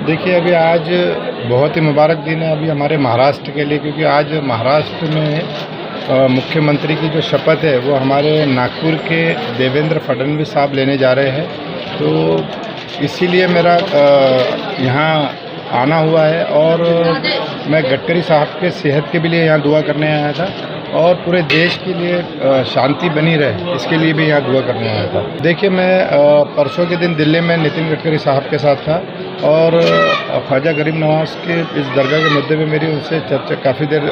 देखिए, अभी आज बहुत ही मुबारक दिन है अभी हमारे महाराष्ट्र के लिए, क्योंकि आज महाराष्ट्र में मुख्यमंत्री की जो शपथ है वो हमारे नागपुर के देवेंद्र फडणवीस साहब लेने जा रहे हैं। तो इसीलिए मेरा यहाँ आना हुआ है और मैं गडकरी साहब के सेहत के भी लिए यहाँ दुआ करने आया था और पूरे देश के लिए शांति बनी रहे इसके लिए भी यहाँ दुआ करने आया था। देखिए, मैं परसों के दिन दिल्ली में नितिन गडकरी साहब के साथ था और ख्वाजा गरीब नवाज के इस दरगाह के मुद्दे में मेरी उनसे काफ़ी देर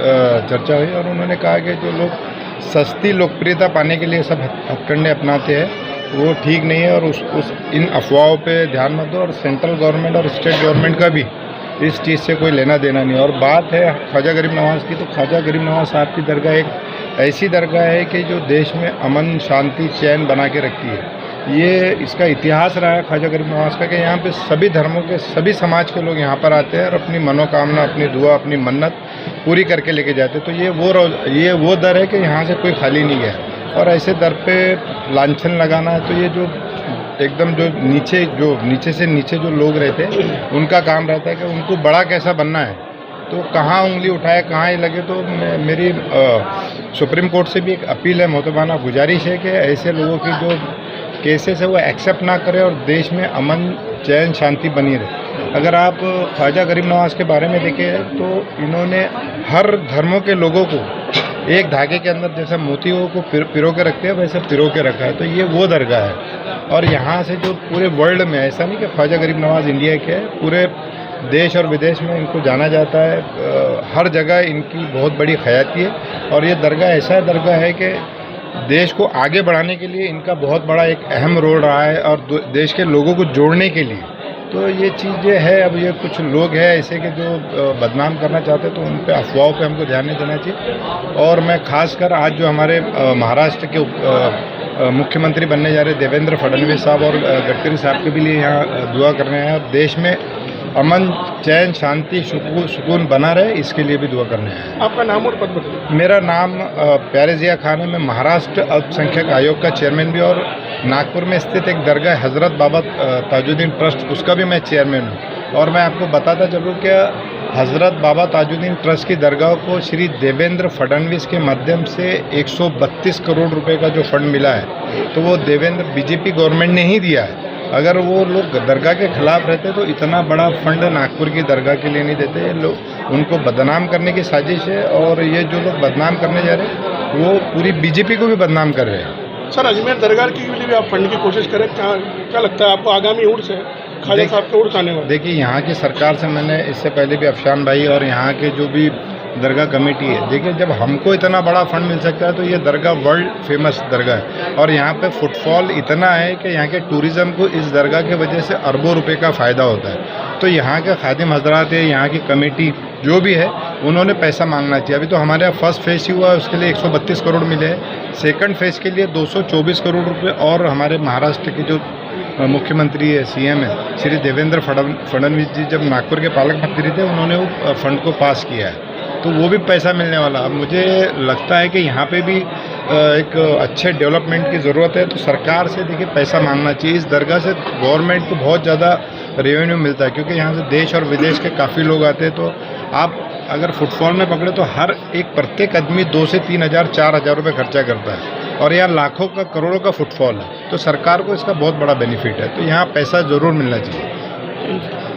चर्चा हुई और उन्होंने कहा कि जो लोग सस्ती लोकप्रियता पाने के लिए सब हथकंडे अपनाते हैं वो ठीक नहीं है और इन अफवाहों पे ध्यान मत दो और सेंट्रल गवर्नमेंट और स्टेट गवर्नमेंट का भी इस चीज़ से कोई लेना देना नहीं। और बात है ख्वाजा गरीब नवाज की, तो ख्वाजा गरीब नवाज साहब की दरगाह एक ऐसी दरगाह है कि जो देश में अमन शांति चैन बना के रखती है। ये इसका इतिहास रहा है ख्वाजा गरीब नवाज का कि यहाँ पे सभी धर्मों के सभी समाज के लोग यहाँ पर आते हैं और अपनी मनोकामना, अपनी दुआ, अपनी मन्नत पूरी करके लेके जाते हैं। तो ये वो दर है कि यहाँ से कोई खाली नहीं गया और ऐसे दर पे लांछन लगाना है तो ये जो एकदम जो नीचे से नीचे जो लोग रहते हैं उनका काम रहता है कि उनको बड़ा कैसा बनना है, तो कहाँ उंगली उठाए कहाँ ही लगे। तो मेरी सुप्रीम कोर्ट से भी एक अपील है, मोहतबाना गुजारिश है कि ऐसे लोगों की जो केसेस है वो एक्सेप्ट ना करें और देश में अमन चैन शांति बनी रहे। अगर आप ख्वाजा गरीब नवाज के बारे में देखें तो इन्होंने हर धर्मों के लोगों को एक धागे के अंदर जैसे मोतियों को पिरो के रखते हैं वैसे पिरो के रखा है। तो ये वो दरगाह है और यहाँ से जो पूरे वर्ल्ड में, ऐसा नहीं कि ख्वाजा गरीब नवाज इंडिया के है, पूरे देश और विदेश में इनको जाना जाता है। हर जगह इनकी बहुत बड़ी ख्याति है और ये दरगाह ऐसा दरगाह है कि देश को आगे बढ़ाने के लिए इनका बहुत बड़ा एक अहम रोल रहा है और देश के लोगों को जोड़ने के लिए। तो ये चीज़ें है, अब ये कुछ लोग हैं ऐसे के जो बदनाम करना चाहते हैं तो उन पे अफवाहों पे हमको ध्यान नहीं देना चाहिए। और मैं खासकर आज जो हमारे महाराष्ट्र के मुख्यमंत्री बनने जा रहे देवेंद्र फडणवीस साहब और गडकरी साहब के भी लिए यहाँ दुआ करने आए और देश में अमन चैन शांति सुकून बना रहे इसके लिए भी दुआ करने आए हैं। आपका नाम और पद बताइए। मेरा नाम प्यारे जिया खान है। मैं महाराष्ट्र अल्पसंख्यक आयोग का चेयरमैन भी और नागपुर में स्थित एक दरगाह हज़रत बाबा ताजुद्दीन ट्रस्ट उसका भी मैं चेयरमैन हूँ। और मैं आपको बताता चलूँ कि हज़रत बाबा ताजुद्दीन ट्रस्ट की दरगाह को श्री देवेंद्र फडणवीस के माध्यम से 132 करोड़ रुपए का जो फंड मिला है तो वो बीजेपी गवर्नमेंट ने ही दिया है। अगर वो लोग दरगाह के खिलाफ रहते तो इतना बड़ा फंड नागपुर की दरगाह के लिए नहीं देते। लोग उनको बदनाम करने की साजिश है और ये जो लोग बदनाम करने जा रहे हैं वो पूरी बीजेपी को भी बदनाम कर रहे हैं। सर, अजमेर दरगाह के लिए भी आप फंड की कोशिश करें, क्या लगता है आपको आगामी उर्स है ख्वाजा साहब के उर्स आने वाले? देखिए, यहाँ की सरकार से मैंने इससे पहले भी अफशान भाई और यहाँ के जो भी दरगाह कमेटी है, देखिए जब हमको इतना बड़ा फंड मिल सकता है तो ये दरगाह वर्ल्ड फेमस दरगाह है और यहाँ पे फुटफॉल इतना है कि यहाँ के टूरिज़्म को इस दरगाह की वजह से अरबों रुपए का फ़ायदा होता है। तो यहाँ के खादिम हजरात है, यहाँ की कमेटी जो भी है उन्होंने पैसा मांगना चाहिए। अभी तो हमारे यहाँ फर्स्ट फेज़ ही हुआ है, उसके लिए 132 करोड़ मिले हैं। सेकंड फेज़ के लिए 224 करोड़ रुपए और हमारे महाराष्ट्र के जो मुख्यमंत्री है, सीएम है, श्री देवेंद्र फडणवीस जी जब नागपुर के पालक मंत्री थे उन्होंने वो फंड को पास किया है तो वो भी पैसा मिलने वाला। अब मुझे लगता है कि यहाँ पे भी एक अच्छे डेवलपमेंट की ज़रूरत है तो सरकार से देखिए पैसा मांगना चाहिए। इस दरगाह से गवर्नमेंट को बहुत ज़्यादा रेवेन्यू मिलता है क्योंकि यहाँ से देश और विदेश के काफ़ी लोग आते हैं। तो आप अगर फुटफॉल में पकड़े तो प्रत्येक आदमी 2 से 3 हज़ार 4 हज़ार रुपये खर्चा करता है और यहाँ लाखों का करोड़ों का फुटफॉल है तो सरकार को इसका बहुत बड़ा बेनिफिट है। तो यहाँ पैसा ज़रूर मिलना चाहिए।